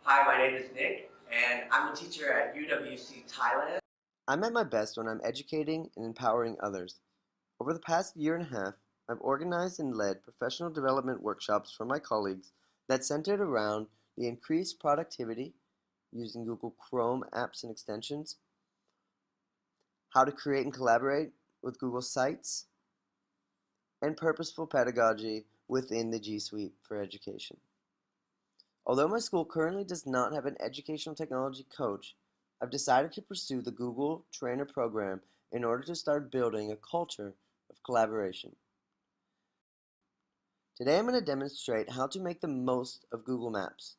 Hi, my name is Nick, and I'm a teacher at UWC Thailand. I'm at my best when I'm educating and empowering others. Over the past year and a half, I've organized and led professional development workshops for my colleagues that centered around the increased productivity using Google Chrome apps and extensions, how to create and collaborate with Google Sites, and purposeful pedagogy within the G Suite for education. Although my school currently does not have an educational technology coach, I've decided to pursue the Google Trainer program in order to start building a culture of collaboration. Today I'm going to demonstrate how to make the most of Google Maps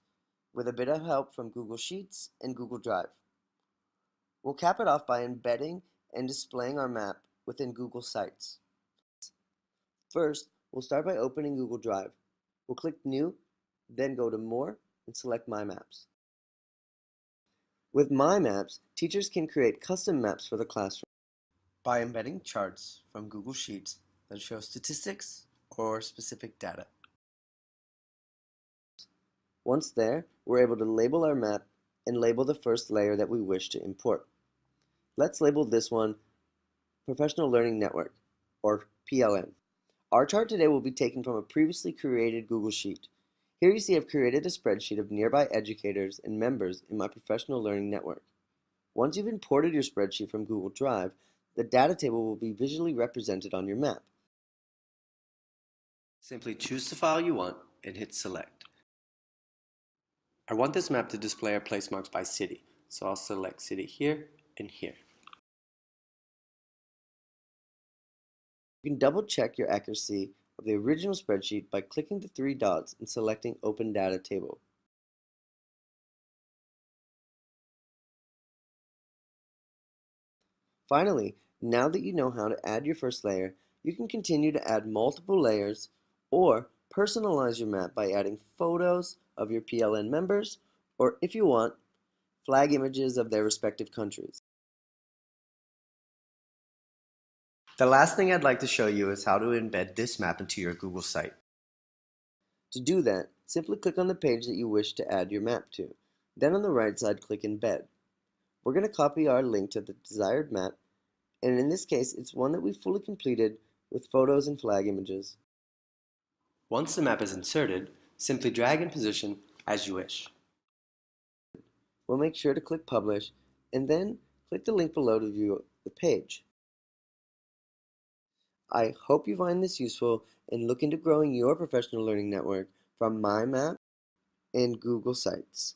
with a bit of help from Google Sheets and Google Drive. We'll cap it off by embedding and displaying our map within Google Sites. First, we'll start by opening Google Drive. We'll click New, then go to More and select My Maps. With My Maps, teachers can create custom maps for the classroom by embedding charts from Google Sheets that show statistics or specific data. Once there, we're able to label our map and label the first layer that we wish to import. Let's label this one Professional Learning Network, or PLN. Our chart today will be taken from a previously created Google Sheet. Here you see I've created a spreadsheet of nearby educators and members in my professional learning network. Once you've imported your spreadsheet from Google Drive, the data table will be visually represented on your map. Simply choose the file you want and hit select. I want this map to display our place marks by city, so I'll select city here and here. You can double check your accuracy of the original spreadsheet by clicking the three dots and selecting Open Data Table. Finally, now that you know how to add your first layer, you can continue to add multiple layers or personalize your map by adding photos of your PLN members, or if you want, flag images of their respective countries. The last thing I'd like to show you is how to embed this map into your Google site. To do that, simply click on the page that you wish to add your map to. Then on the right side, click Embed. We're going to copy our link to the desired map, and in this case, it's one that we fully completed with photos and flag images. Once the map is inserted, simply drag and position as you wish. We'll make sure to click Publish, and then click the link below to view the page. I hope you find this useful and look into growing your professional learning network from My Map and Google Sites.